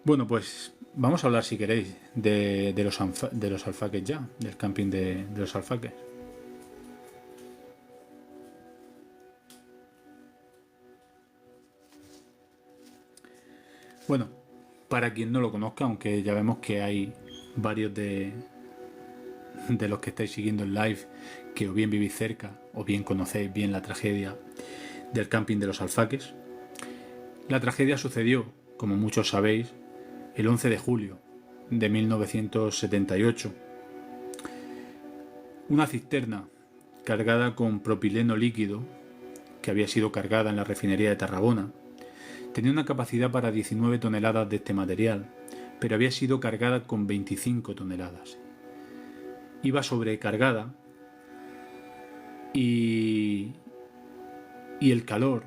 Bueno, pues vamos a hablar, si queréis, de los alfaques ya, del camping de los alfaques. Bueno, para quien no lo conozca, aunque ya vemos que hay varios de los que estáis siguiendo el live que o bien vivís cerca o bien conocéis bien la tragedia del camping de los alfaques. La tragedia sucedió, como muchos sabéis, el 11 de julio de 1978. Una cisterna cargada con propileno líquido, que había sido cargada en la refinería de Tarragona, tenía una capacidad para 19 toneladas de este material, pero había sido cargada con 25 toneladas. Iba sobrecargada y, y el calor,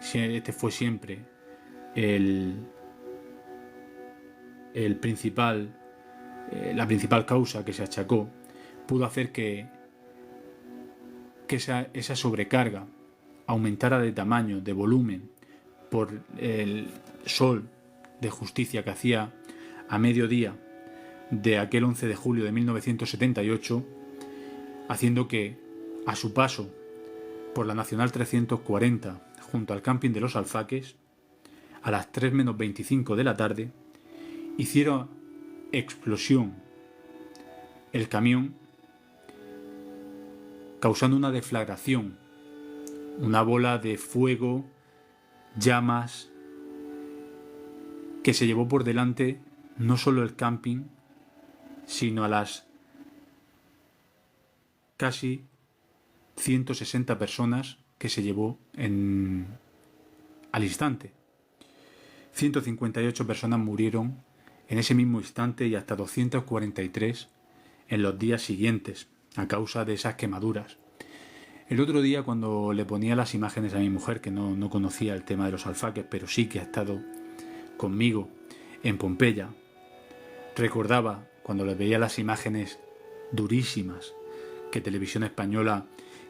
este fue siempre el, el principal, la principal causa que se achacó, pudo hacer que esa sobrecarga aumentara de tamaño, de volumen, por el sol de justicia que hacía a mediodía de aquel 11 de julio de 1978, haciendo que, a su paso por la Nacional 340 junto al camping de los Alfaques, a las 3 menos 25 de la tarde, hiciera explosión el camión, causando una deflagración, una bola de fuego, llamas, que se llevó por delante no solo el camping, sino a las casi 160 personas que se llevó al instante. 158 personas murieron en ese mismo instante y hasta 243 en los días siguientes a causa de esas quemaduras. El otro día, cuando le ponía las imágenes a mi mujer, que no conocía el tema de los alfaques, pero sí que ha estado conmigo en Pompeya, recordaba cuando le veía las imágenes durísimas que Televisión Española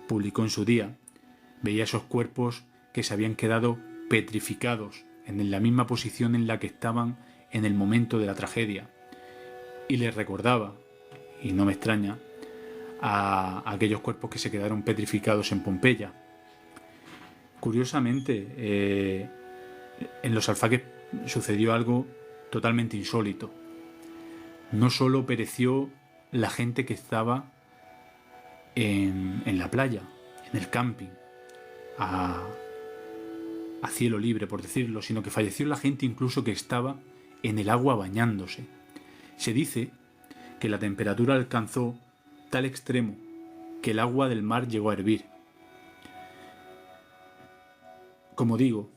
publicó en su día, veía esos cuerpos que se habían quedado petrificados en la misma posición en la que estaban en el momento de la tragedia, y les recordaba, y no me extraña, a aquellos cuerpos que se quedaron petrificados en Pompeya. Curiosamente, en los alfaques sucedió algo totalmente insólito. No solo pereció la gente que estaba en la playa, en el camping, a cielo libre, por decirlo, sino que falleció la gente incluso que estaba en el agua bañándose. Se dice que la temperatura alcanzó tal extremo que el agua del mar llegó a hervir. Como digo,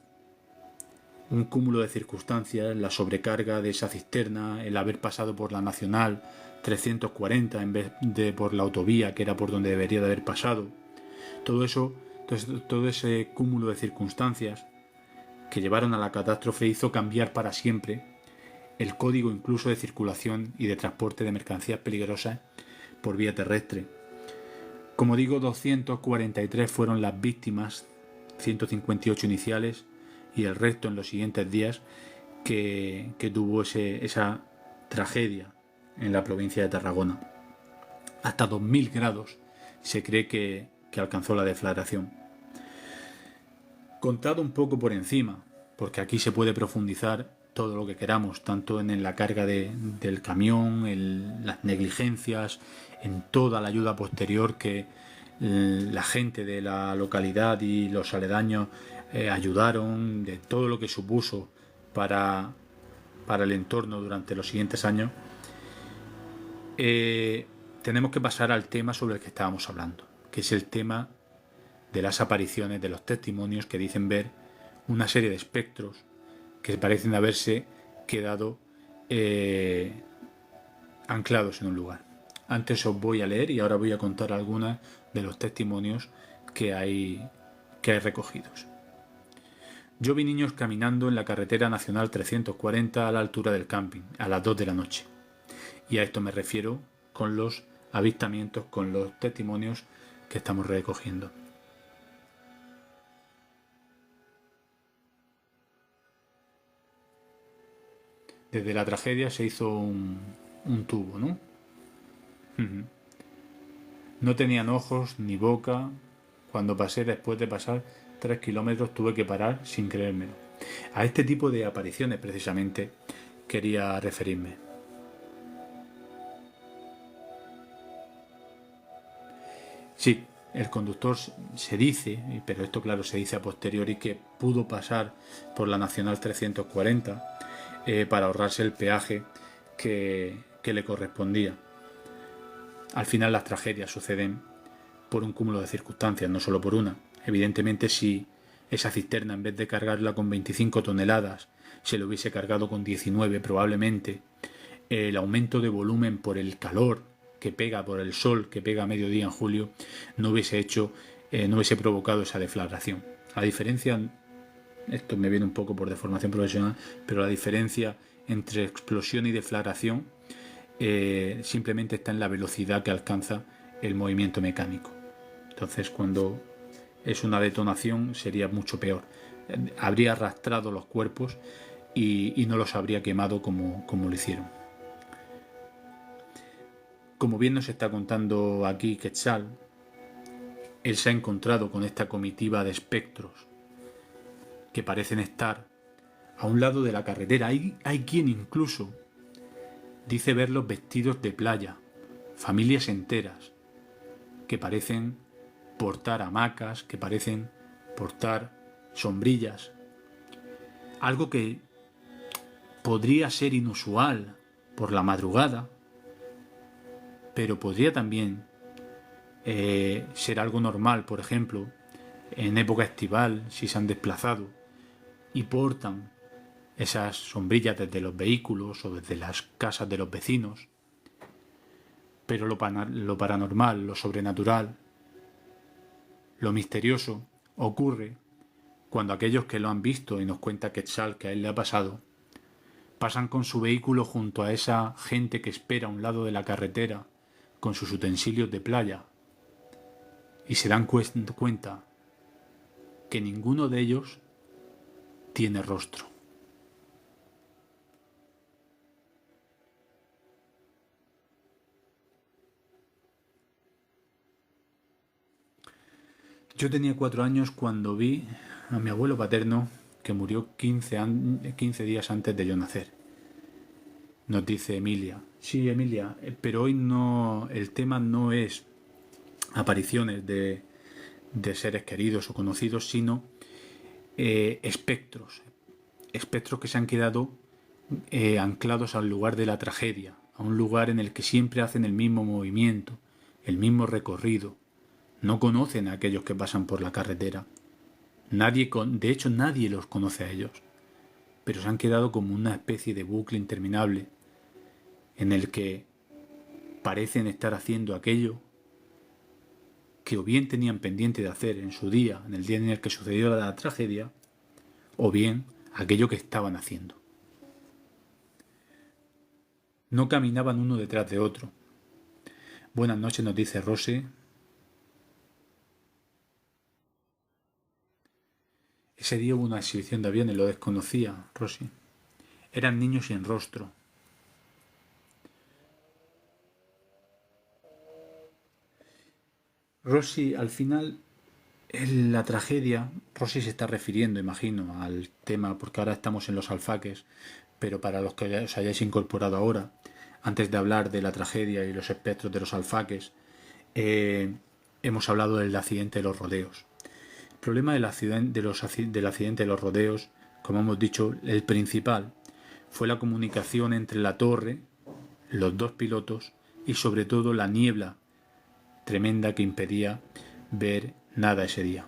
un cúmulo de circunstancias, la sobrecarga de esa cisterna, el haber pasado por la Nacional 340 en vez de por la autovía, que era por donde debería de haber pasado. Todo ese cúmulo de circunstancias que llevaron a la catástrofe hizo cambiar para siempre el código incluso de circulación y de transporte de mercancías peligrosas por vía terrestre. Como digo, 243 fueron las víctimas, 158 iniciales, y el resto en los siguientes días que tuvo esa tragedia en la provincia de Tarragona. Hasta 2000 grados se cree que alcanzó la deflagración. Contado un poco por encima, porque aquí se puede profundizar todo lo que queramos, tanto en la carga del camión, en las negligencias, en toda la ayuda posterior que la gente de la localidad y los aledaños ayudaron, de todo lo que supuso para el entorno durante los siguientes años. Tenemos que pasar al tema sobre el que estábamos hablando, que es el tema de las apariciones, de los testimonios que dicen ver una serie de espectros que parecen haberse quedado anclados en un lugar. Antes os voy a leer y ahora voy a contar algunos de los testimonios que hay recogidos. Yo vi niños caminando en la carretera nacional 340 a la altura del camping, a las 2 de la noche. Y a esto me refiero con los avistamientos, con los testimonios que estamos recogiendo. Desde la tragedia se hizo un tubo, ¿no? No tenían ojos ni boca. Cuando pasé, después de pasar 3 kilómetros, tuve que parar sin creérmelo. A este tipo de apariciones, precisamente, quería referirme. Sí, el conductor se dice, pero esto claro se dice a posteriori, que pudo pasar por la Nacional 340 para ahorrarse el peaje que le correspondía. Al final las tragedias suceden por un cúmulo de circunstancias, no solo por una. Evidentemente, si esa cisterna, en vez de cargarla con 25 toneladas, se lo hubiese cargado con 19, probablemente el aumento de volumen por el calor que pega, por el sol que pega a mediodía en julio, no hubiese provocado esa deflagración. A diferencia, esto me viene un poco por deformación profesional, pero la diferencia entre explosión y deflagración simplemente está en la velocidad que alcanza el movimiento mecánico. Entonces, cuando es una detonación, sería mucho peor. Habría arrastrado los cuerpos y no los habría quemado como lo hicieron. Como bien nos está contando aquí Quetzal, él se ha encontrado con esta comitiva de espectros que parecen estar a un lado de la carretera. Hay quien incluso dice verlos vestidos de playa, familias enteras, que parecen portar hamacas, que parecen portar sombrillas. Algo que podría ser inusual por la madrugada, pero podría también ser algo normal, por ejemplo, en época estival, si se han desplazado y portan esas sombrillas desde los vehículos o desde las casas de los vecinos. Pero lo paranormal, lo sobrenatural, lo misterioso ocurre cuando aquellos que lo han visto, y nos cuenta Quetzal que a él le ha pasado, pasan con su vehículo junto a esa gente que espera a un lado de la carretera con sus utensilios de playa y se dan cuenta que ninguno de ellos tiene rostro. Yo tenía 4 años cuando vi a mi abuelo paterno que murió 15 días antes de yo nacer. Nos dice Emilia. Sí, Emilia, pero hoy no, el tema no es apariciones de seres queridos o conocidos, sino espectros que se han quedado anclados al lugar de la tragedia, a un lugar en el que siempre hacen el mismo movimiento, el mismo recorrido. No conocen a aquellos que pasan por la carretera. De hecho, nadie los conoce a ellos, pero se han quedado como una especie de bucle interminable en el que parecen estar haciendo aquello que o bien tenían pendiente de hacer en su día, en el día en el que sucedió la tragedia, o bien aquello que estaban haciendo. No caminaban uno detrás de otro. Buenas noches, nos dice Rosy. Ese día hubo una exhibición de aviones, lo desconocía, Rosy. Eran niños sin rostro. Rosy, al final, en la tragedia, Rosy se está refiriendo, imagino, al tema, porque ahora estamos en los alfaques, pero para los que os hayáis incorporado ahora, antes de hablar de la tragedia y los espectros de los alfaques, hemos hablado del accidente de los rodeos. El problema del accidente de los rodeos, como hemos dicho, el principal, fue la comunicación entre la torre, los dos pilotos y sobre todo la niebla tremenda que impedía ver nada ese día.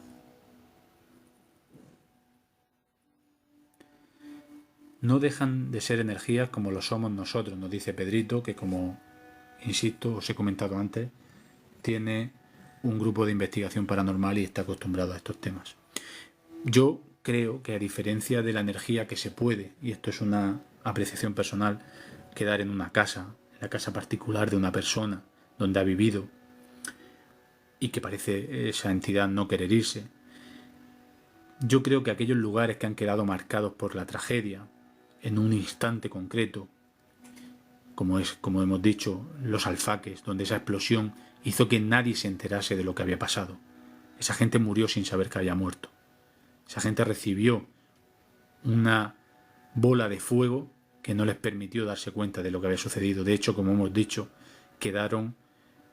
No dejan de ser energías como lo somos nosotros, nos dice Pedrito, que como, insisto, os he comentado antes, tiene un grupo de investigación paranormal y está acostumbrado a estos temas. Yo creo que a diferencia de la energía que se puede, y esto es una apreciación personal, quedar en una casa, en la casa particular de una persona donde ha vivido y que parece esa entidad no querer irse, yo creo que aquellos lugares que han quedado marcados por la tragedia, en un instante concreto, como hemos dicho, los Alfaques, donde esa explosión hizo que nadie se enterase de lo que había pasado. Esa gente murió sin saber que había muerto. Esa gente recibió una bola de fuego que no les permitió darse cuenta de lo que había sucedido. De hecho, como hemos dicho, quedaron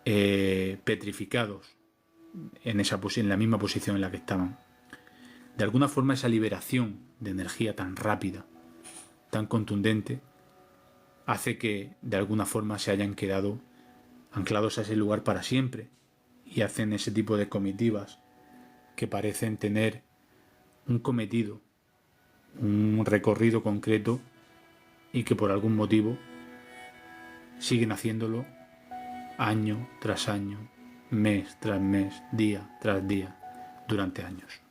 petrificados en la misma posición en la que estaban. De alguna forma, esa liberación de energía tan rápida, tan contundente, hace que de alguna forma se hayan quedado anclados a ese lugar para siempre, y hacen ese tipo de comitivas que parecen tener un cometido, un recorrido concreto, y que por algún motivo siguen haciéndolo año tras año, mes tras mes, día tras día, durante años.